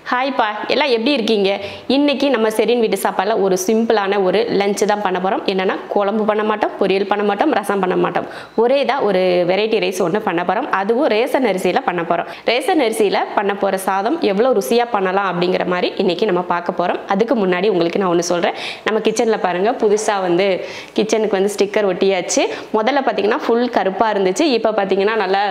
Hi பா, எல்லாம் எப்படி இருக்கீங்க? இன்னைக்கு நம்ம செரின் வீட்டு சாப்பாடுல ஒரு சிம்பிளான ஒரு லஞ்ச் தான் பண்ண போறோம். என்னன்னா குழம்பு பண்ண மாட்டோம், பொரியல் பண்ண மாட்டோம், ரசம் பண்ண மாட்டோம். ஒரே தான் ஒரு வெரைட்டி ரைஸ் ஒன்று பண்ண போறோம். அதுவும் ரேஷன் அரிசியில பண்ண போறோம். ரேஷன் அரிசியில பண்ண போற சாதம் எவ்வளவு ருசியா பண்ணலாம் அப்படிங்கிற மாதிரி இன்னைக்கு நம்ம பார்க்க போறோம். அதுக்கு முன்னாடி உங்களுக்கு நான் ஒன்று சொல்றேன். நம்ம கிச்சன்ல பாருங்க, புதுசா வந்து கிச்சனுக்கு வந்து ஸ்டிக்கர் ஒட்டியாச்சு. முதல்ல பார்த்தீங்கன்னா ஃபுல் கருப்பா இருந்துச்சு. இப்போ பார்த்தீங்கன்னா நல்லா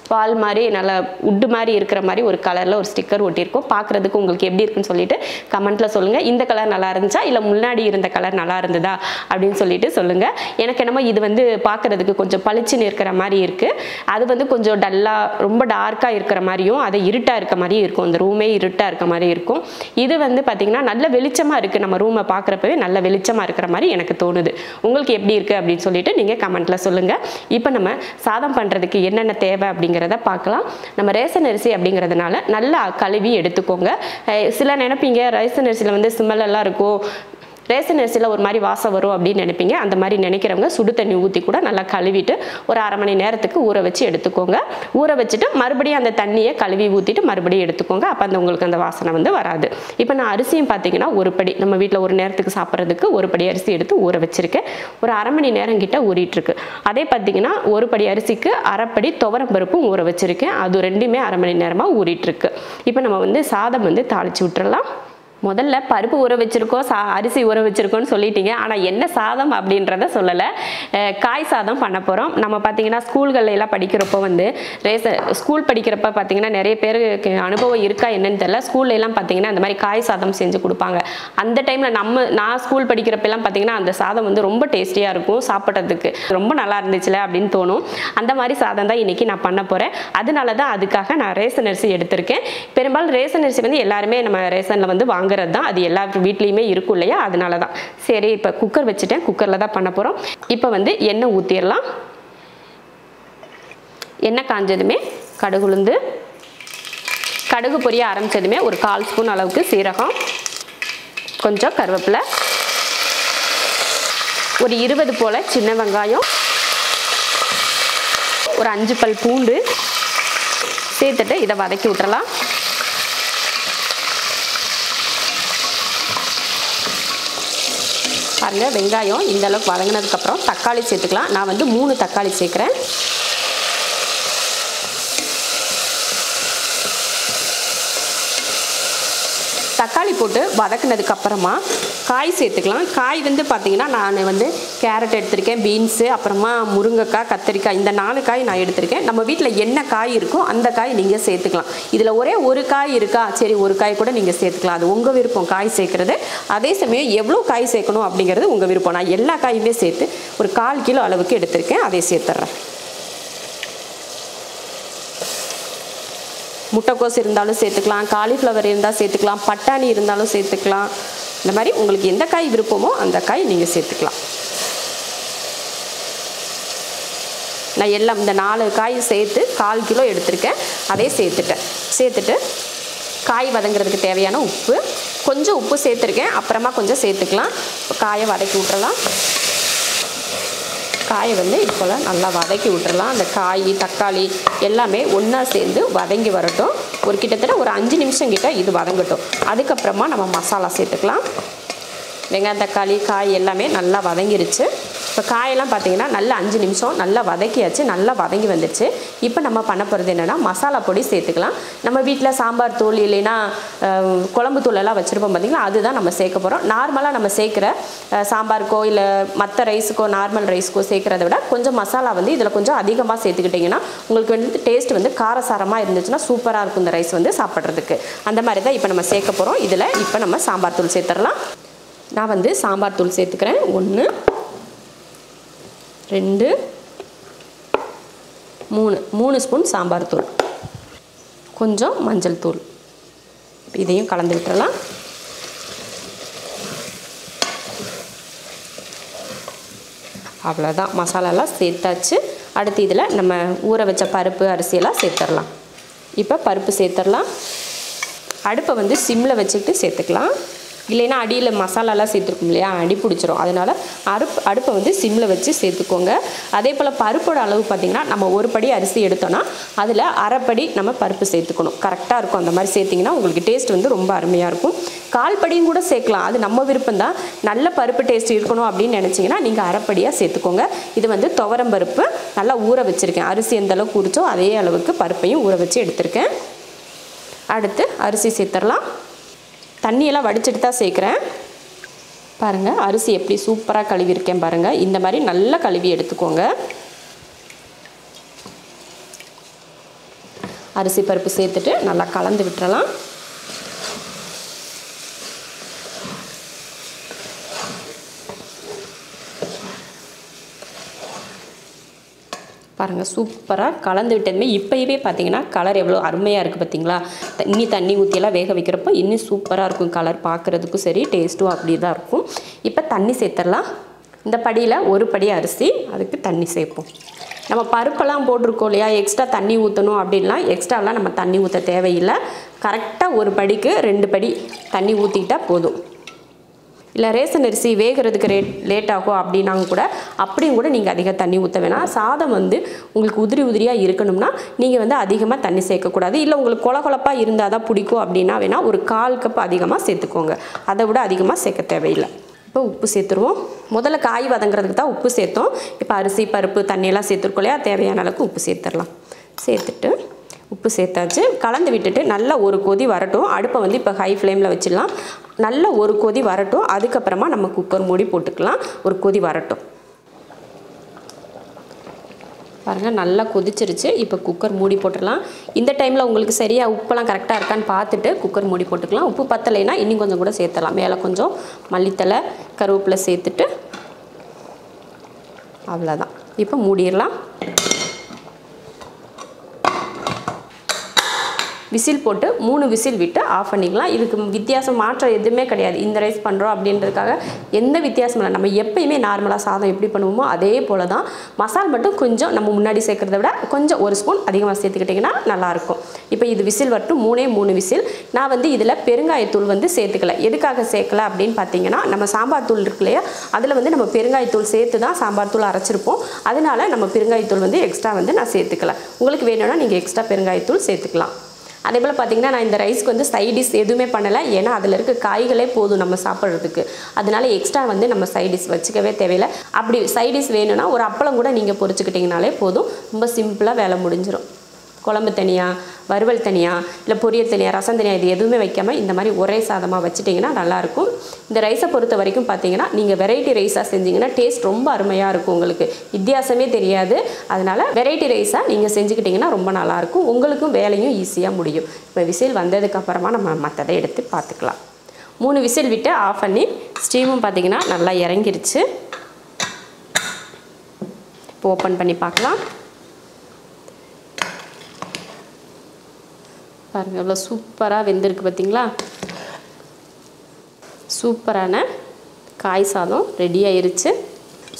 பால் மாதிரி நல்லா உட்டு மாதிரி இருக்கிற மாதிரி ஒரு கலரில் ஒரு ஸ்டிக்கர் ஒட்டியிருக்கும். பார்க்குறதுக்கு உங்களுக்கு எப்படி இருக்குன்னு சொல்லிட்டு கமெண்ட்டில் சொல்லுங்கள். இந்த கலர் நல்லா இருந்துச்சா இல்லை முன்னாடி இருந்த கலர் நல்லா இருந்ததா அப்படின்னு சொல்லிட்டு சொல்லுங்கள். எனக்கு என்னமோ இது வந்து பார்க்குறதுக்கு கொஞ்சம் பளிச்சுன்னு இருக்கிற மாதிரி இருக்குது. அது வந்து கொஞ்சம் டல்லாக ரொம்ப டார்க்காக இருக்கிற மாதிரியும் அது இருட்டாக இருக்க மாதிரியும் இருக்கும். அந்த ரூமே இருட்டாக இருக்க மாதிரி இருக்கும். இது வந்து பார்த்திங்கன்னா நல்ல வெளிச்சமாக இருக்குது. நம்ம ரூமை பார்க்குறப்பவே நல்ல வெளிச்சமாக இருக்கிற மாதிரி எனக்கு தோணுது. உங்களுக்கு எப்படி இருக்குது அப்படின்னு சொல்லிட்டு நீங்கள் கமெண்ட்டில் சொல்லுங்கள். இப்போ நம்ம சாதம் பண்ணுறதுக்கு என்னென்ன தேவை அப்படிங்கிறத பார்க்கலாம். நம்ம ரேஷன் அரிசி அப்படிங்கிறதுனால நல்லா கழுவி எடுத்துக்கோங்க. சில நினைப்பீங்க ரேஷன் அரிசியில் வந்து ஸ்மெல் எல்லாம் இருக்கும், ரேஷன் அரிசியில் ஒரு மாதிரி வாசம் வரும் அப்படின்னு நினைப்பீங்க. அந்த மாதிரி நினைக்கிறவங்க சுடு தண்ணி ஊற்றி கூட நல்லா கழுவிட்டு ஒரு அரை மணி நேரத்துக்கு ஊற வச்சு எடுத்துக்கோங்க. ஊற வச்சுட்டு மறுபடியும் அந்த தண்ணியை கழுவி ஊற்றிட்டு மறுபடியும் எடுத்துக்கோங்க. அப்போ அந்த உங்களுக்கு அந்த வாசனை வந்து வராது. இப்போ நான் அரிசியும் பார்த்தீங்கன்னா ஒரு படி, நம்ம வீட்டில் ஒரு நேரத்துக்கு சாப்பிட்றதுக்கு ஒரு படி அரிசி எடுத்து ஊற வச்சுருக்கேன். ஒரு அரை மணி நேரம் கிட்ட ஊறிட்டுருக்கு. அதே பார்த்தீங்கன்னா ஒரு படி அரிசிக்கு அரைப்படி துவரம் பருப்பும் ஊற வச்சுருக்கேன். அது ரெண்டுமே அரை மணி நேரமாக ஊறிட்டுருக்கு. இப்போ நம்ம வந்து சாதம் வந்து தாளித்து விட்டுறலாம். முதல்ல பருப்பு ஊற வச்சுருக்கோம், அரிசி ஊற வச்சுருக்கோன்னு சொல்லிட்டீங்க. ஆனால் என்ன சாதம் அப்படின்றத சொல்லலை. காய் சாதம் பண்ண போகிறோம். நம்ம பார்த்தீங்கன்னா ஸ்கூல்களெல்லாம் படிக்கிறப்போ வந்து ஸ்கூல் படிக்கிறப்ப பார்த்தீங்கன்னா நிறைய பேருக்கு அனுபவம் இருக்கா என்னன்னு தெரியல. ஸ்கூல்லலாம் பார்த்தீங்கன்னா அந்த மாதிரி காய் சாதம் செஞ்சு கொடுப்பாங்க. அந்த டைமில் நான் ஸ்கூல் படிக்கிறப்பெல்லாம் பார்த்தீங்கன்னா அந்த சாதம் வந்து ரொம்ப டேஸ்டியாக இருக்கும். சாப்பிட்றதுக்கு ரொம்ப நல்லா இருந்துச்சுல அப்படின்னு தோணும். அந்த மாதிரி சாதம் தான் இன்றைக்கி நான் பண்ண போகிறேன். அதனால தான் அதுக்காக நான் ரேஷன் அரிசி எடுத்திருக்கேன். பெரும்பாலும் ரேஷன் அரிசி வந்து எல்லாருமே நம்ம ரேஷனில் வந்து வாங்குறது தான். அது எல்லா வீட்லேயுமே இருக்கும் இல்லையா, அதனால தான். சரி, இப்போ குக்கர் வச்சுட்டேன். குக்கரில் தான் பண்ண போகிறோம். இப்போ வந்து எண்ணெய் ஊற்றிடலாம். எண்ணெய் காஞ்சதுமே கடுகு உளுந்து, கடுகு பொரிய ஆரம்பித்ததுமே ஒரு 1/4 ஸ்பூன் அளவுக்கு சீரகம், கொஞ்சம் கருவேப்பிலை, ஒரு 20 போல் சின்ன வெங்காயம், ஒரு 5 பல் பூண்டு சேர்த்துட்டு இதை வதக்கி விட்டுறலாம். பாருங்க, வெங்காயம் இந்த அளவுக்கு வதங்கினதுக்கப்புறம் தக்காளி சேர்த்துக்கலாம். நான் வந்து 3 தக்காளி சேர்க்குறேன். தக்காளி போட்டு வதக்கினதுக்கப்புறமா காய் சேர்த்துக்கலாம். காய் வந்து பார்த்திங்கன்னா நான் வந்து கேரட் எடுத்திருக்கேன், பீன்ஸு, அப்புறமா முருங்கைக்காய், கத்திரிக்காய், இந்த 4 காய் நான் எடுத்திருக்கேன். நம்ம வீட்டில் என்ன காய் இருக்கோ அந்த காய் நீங்கள் சேர்த்துக்கலாம். இதில் ஒரே ஒரு காய் இருக்கா, சரி ஒரு காய் கூட நீங்கள் சேர்த்துக்கலாம். அது உங்கள் விருப்பம் காய் சேர்க்குறது. அதே சமயம் எவ்வளோ காய் சேர்க்கணும் அப்படிங்கிறது உங்கள் விருப்பம். நான் எல்லா காயுமே சேர்த்து ஒரு 1/4 கிலோ அளவுக்கு எடுத்திருக்கேன். அதை சேர்த்துட்றேன். முட்டைக்கோஸ் இருந்தாலும் சேர்த்துக்கலாம், காலிஃப்ளவர் இருந்தால் சேர்த்துக்கலாம், பட்டாணி இருந்தாலும் சேர்த்துக்கலாம். இந்த மாதிரி உங்களுக்கு எந்த காய் விருப்பமோ அந்த காய் நீங்கள் சேர்த்துக்கலாம். நான் எல்லாம் இந்த 4 காய் சேர்த்து 1/4 கிலோ எடுத்திருக்கேன். அதே சேர்த்துட்டு காய் வதங்கிறதுக்கு தேவையான உப்பு, கொஞ்சம் உப்பு சேர்த்துருக்கேன், அப்புறமா கொஞ்சம் சேர்த்துக்கலாம். காயை வதக்கி விட்டுறலாம். காயை வந்து இப்போ நல்லா வதக்கி விட்டுறலாம். அந்த காய் தக்காளி எல்லாமே ஒன்றா சேர்ந்து வதங்கி வரட்டும். கிட்டத்தட்ட ஒரு 5 நிமிஷம் கிட்ட இது வதங்கட்டும். அதுக்கப்புறமா நம்ம மசாலா சேர்த்துக்கலாம். வெங்காயம் தக்காளி காய் எல்லாமே நல்லா வதங்கிருச்சு. இப்போ காயெல்லாம் பார்த்தீங்கன்னா நல்லா 5 நிமிஷம் நல்லா வதக்கியாச்சு, நல்லா வதங்கி வந்துடுச்சு. இப்போ நம்ம பண்ண போகிறது என்னென்னா மசாலா பொடி சேர்த்துக்கலாம். நம்ம வீட்டில் சாம்பார் தூள் இல்லைன்னா குழம்பு தூளெல்லாம் வச்சுருப்போம் பார்த்திங்களா, அதுதான் நம்ம சேர்க்க போகிறோம். நார்மலாக நம்ம சேர்க்குற சாம்பாருக்கோ இல்லை மற்ற ரைஸுக்கோ நார்மல் ரைஸுக்கோ சேர்க்குறத விட கொஞ்சம் மசாலா வந்து இதில் கொஞ்சம் அதிகமாக சேர்த்துக்கிட்டிங்கன்னா உங்களுக்கு வந்து டேஸ்ட் வந்து காரசாரமாக இருந்துச்சுன்னா சூப்பராக இருக்கும் இந்த ரைஸ் வந்து சாப்பிட்றதுக்கு. அந்த மாதிரி தான் இப்போ நம்ம சேர்க்க போகிறோம். இதில் இப்போ நம்ம சாம்பார் தூள் சேர்த்துடலாம். நான் வந்து சாம்பார் தூள் சேர்த்துக்கிறேன். 1 2 3 ஸ்பூன் சாம்பார் தூள், கொஞ்சம் மஞ்சள் தூள். இதையும் கலந்து விட்டுறலாம். அவ்வளோதான், மசாலாலாம் சேர்த்தாச்சு. அடுத்து இதில் நம்ம ஊற வச்ச பருப்பு அரிசியெல்லாம் சேர்த்துடலாம். இப்போ பருப்பு சேர்த்துடலாம். அடுப்பை வந்து சிம்மில் வச்சுக்கிட்டு சேர்த்துக்கலாம். இல்லைன்னா அடியில் மசாலாலாம் சேர்த்துருக்கும் இல்லையா, அடி பிடிச்சிரும். அதனால் அடுப்பை வந்து சிம்மில் வச்சு சேர்த்துக்கோங்க. அதே போல் பருப்போட அளவு பார்த்திங்கன்னா நம்ம ஒரு படி அரிசி எடுத்தோன்னா அதில் அரைப்படி நம்ம பருப்பு சேர்த்துக்கணும். கரெக்டாக இருக்கும். அந்த மாதிரி சேர்த்திங்கன்னா உங்களுக்கு டேஸ்ட் வந்து ரொம்ப அருமையாக இருக்கும். 1/4 படியும் கூட சேர்க்கலாம், அது நம்ம விருப்பம் தான். நல்ல பருப்பு டேஸ்ட் இருக்கணும் அப்படின்னு நினச்சிங்கன்னா நீங்கள் அரைப்படியாக சேர்த்துக்கோங்க. இது வந்து துவரம் பருப்பு நல்லா ஊற வச்சுருக்கேன். அரிசி எந்த அளவுக்கு ஊறிச்சோ அதே அளவுக்கு பருப்பையும் ஊற வச்சு எடுத்திருக்கேன். அடுத்து அரிசி சேர்த்துடலாம். தண்ணியெல்லாம் வடிச்சிட்டு தான் சேர்க்குறேன். பாருங்கள் அரிசி எப்படி சூப்பராக கழுவிருக்கேன் பாருங்கள். இந்த மாதிரி நல்லா கழுவி எடுத்துக்கோங்க. அரிசி பருப்பு சேர்த்துட்டு நல்லா கலந்து விட்டுறலாம். பாருங்கள் சூப்பராக கலந்து விட்டதுமே இப்போயே பார்த்தீங்கன்னா கலர் எவ்வளோ அருமையாக இருக்குது பார்த்தீங்களா. தண்ணி ஊற்றியெல்லாம் வேக வைக்கிறப்போ இன்னும் சூப்பராக இருக்கும். கலர் பார்க்குறதுக்கும் சரி டேஸ்ட்டும் அப்படி தான் இருக்கும். இப்போ தண்ணி சேர்த்துடலாம். இந்த படியில் ஒரு படி அரிசி, அதுக்கு தண்ணி சேர்ப்போம். நம்ம பருப்பெல்லாம் போட்டிருக்கோம் இல்லையா, எக்ஸ்ட்ரா தண்ணி ஊற்றணும் அப்படின்லாம் எக்ஸ்ட்ராலாம் நம்ம தண்ணி ஊற்ற தேவையில்லை. கரெக்டாக ஒரு படிக்கு 2 படி தண்ணி ஊற்றிக்கிட்டால் போதும். இல்லை ரேஷன் அரிசி வேகிறதுக்கு லேட் ஆகும் அப்படின்னாங்க கூட அப்படியும் கூட நீங்கள் அதிக தண்ணி ஊற்ற வேணாம். சாதம் வந்து உங்களுக்கு உதிரியாக இருக்கணும்னா நீங்கள் வந்து அதிகமாக தண்ணி சேர்க்கக்கூடாது. இல்லை உங்களுக்கு கொலகொலப்பாக இருந்தால் தான் பிடிக்கும் அப்படின்னா வேணால் ஒரு 1/4 கப் அதிகமாக சேர்த்துக்கோங்க. அதை விட அதிகமாக சேர்க்க தேவையில்லை. இப்போ உப்பு சேர்த்துருவோம். முதல்ல காய் வதங்குறதுக்கு தான் உப்பு சேர்த்தோம். இப்போ அரிசி பருப்பு தண்ணியெல்லாம் சேர்த்துருக்கோம் இல்லையா, தேவையான அளவுக்கு உப்பு சேர்த்துடலாம். சேர்த்துட்டு உப்பு சேர்த்தாச்சு. கலந்து விட்டுட்டு நல்லா ஒரு கொதி வரட்டும். அடுப்பை வந்து இப்போ ஹை ஃப்ளேமில் வச்சிடலாம். நல்லா ஒரு கொதி வரட்டும். அதுக்கப்புறமா நம்ம குக்கர் மூடி போட்டுக்கலாம். ஒரு கொதி வரட்டும். பாருங்கள் நல்லா கொதிச்சிருச்சு. இப்போ குக்கர் மூடி போட்டுடலாம். இந்த டைமில் உங்களுக்கு சரியாக உப்பெல்லாம் கரெக்டாக இருக்கான்னு பார்த்துட்டு குக்கர் மூடி போட்டுக்கலாம். உப்பு பத்தலைன்னா இன்னும் கொஞ்சம் கூட சேர்த்துடலாம். மேலே கொஞ்சம் மல்லித்தலை கருவேப்பிலை சேர்த்துட்டு அவ்வளோதான். இப்போ மூடிடலாம். விசில் போட்டு 3 விசில் விட்டு ஆஃப் பண்ணிக்கலாம். இதுக்கு வித்தியாசம் மாற்றம் எதுவுமே கிடையாது. இந்த ரைஸ் பண்ணுறோம் அப்படின்றதுக்காக எந்த வித்தியாசமும் இல்லை. நம்ம எப்பயுமே நார்மலாக சாதம் எப்படி பண்ணுவோமோ அதே போல் தான். மசால் மட்டும் கொஞ்சம் நம்ம முன்னாடி சேர்க்குறத விட கொஞ்சம் 1 ஸ்பூன் அதிகமாக சேர்த்துக்கிட்டிங்கன்னா நல்லாயிருக்கும். இப்போ இது விசில் வரட்டும். 3 விசில். நான் வந்து இதில் பெருங்காயத்தூள் வந்து சேர்த்துக்கல. எதுக்காக சேர்க்கல அப்படின்னு பார்த்தீங்கன்னா, நம்ம சாம்பார் தூள் இருக்கு இல்லையா, அதில் வந்து நம்ம பெருங்காயத்தூள் சேர்த்து தான் சாம்பார் தூள் அரைச்சிருப்போம். அதனால நம்ம பெருங்காயத்தூள் வந்து எக்ஸ்ட்ரா வந்து நான் சேர்த்துக்கல. உங்களுக்கு வேணும்னா நீங்கள் எக்ஸ்ட்ரா பெருங்காயத்தூள் சேர்த்துக்கலாம். அதே போல் பார்த்திங்கன்னா நான் இந்த ரைஸ்க்கு வந்து சைடிஷ் எதுவுமே பண்ணலை. ஏன்னா அதில் இருக்க காய்களே போதும் நம்ம சாப்பிட்றதுக்கு. அதனால எக்ஸ்ட்ரா வந்து நம்ம சைடிஷ் வச்சுக்கவே தேவையில்லை. அப்படி சைடிஷ் வேணும்னா ஒரு அப்பளம் கூட நீங்கள் பொரிச்சுக்கிட்டிங்கனாலே போதும். ரொம்ப சிம்பிளாக வேலை முடிஞ்சிடும். குழம்பு தனியாக, வறுவல் தனியாக, இல்லை பொரியல் தனியாக, ரசம் தனியாக இது எதுவுமே வைக்காமல் இந்த மாதிரி ஒரே சாதமாக வச்சுட்டிங்கன்னா நல்லாயிருக்கும். இந்த ரைஸை பொறுத்த வரைக்கும் பார்த்தீங்கன்னா நீங்கள் வெரைட்டி ரைஸாக செஞ்சிங்கன்னா டேஸ்ட் ரொம்ப அருமையாக இருக்கும். உங்களுக்கு வித்தியாசமே தெரியாது. அதனால் வெரைட்டி ரைஸாக நீங்கள் செஞ்சுக்கிட்டிங்கன்னா ரொம்ப நல்லாயிருக்கும். உங்களுக்கும் வேலையும் ஈஸியாக முடியும். இப்போ விசில் வந்ததுக்கப்புறமா நம்ம மற்றதை எடுத்து பார்த்துக்கலாம். 3 விசில் விட்டு ஆஃப் பண்ணி ஸ்டீமும் பார்த்திங்கன்னா நல்லா இறங்கிருச்சு. இப்போ ஓப்பன் பண்ணி பார்க்கலாம். பாருங்கள் எவ்வளோ சூப்பராக வெந்திருக்கு பார்த்தீங்களா. சூப்பரான காய் சாதம் ரெடி ஆயிருச்சு.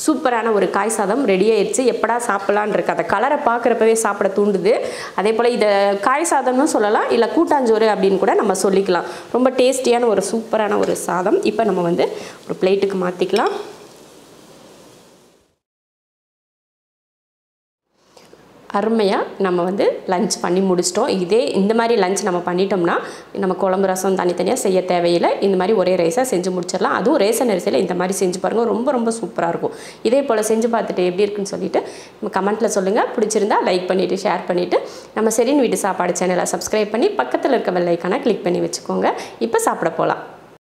சூப்பரான ஒரு காய் சாதம் ரெடி ஆயிடுச்சு. எப்படா சாப்பிட்லான் இருக்கு. அந்த கலரை பார்க்குறப்பவே சாப்பிட தூண்டுது. அதே போல் இதை காய் சாதம்னு சொல்லலாம், இல்லை கூட்டாஞ்சோறு அப்படின்னு கூட நம்ம சொல்லிக்கலாம். ரொம்ப டேஸ்டியான ஒரு சூப்பரான ஒரு சாதம். இப்போ நம்ம வந்து ஒரு பிளேட்டுக்கு மாற்றிக்கலாம். அருமையாக நம்ம வந்து லஞ்ச் பண்ணி முடிச்சிட்டோம். இந்த மாதிரி லஞ்ச் நம்ம பண்ணிட்டோம்னா நம்ம குழம்பு ரசம் தனித்தனியாக செய்ய தேவையில்லை. இந்த மாதிரி ஒரே ரைஸாக செஞ்சு முடிச்சிடலாம். அதுவும் ரேஷன் அரிசியில் இந்த மாதிரி செஞ்சு பாருங்கள். ரொம்ப ரொம்ப சூப்பராக இருக்கும். இதே போல் செஞ்சு பார்த்துட்டு எப்படி இருக்குன்னு சொல்லிவிட்டு நம்ம கமெண்ட்டில் சொல்லுங்கள். பிடிச்சிருந்தா லைக் பண்ணிவிட்டு ஷேர் பண்ணிவிட்டு நம்ம ஷெரின் வீட்டு சாப்பாடு சேனலை சப்ஸ்கிரைப் பண்ணி பக்கத்தில் இருக்க பெல் ஐக்கானை கிளிக் பண்ணி வச்சுக்கோங்க. இப்போ சாப்பிட போகலாம்.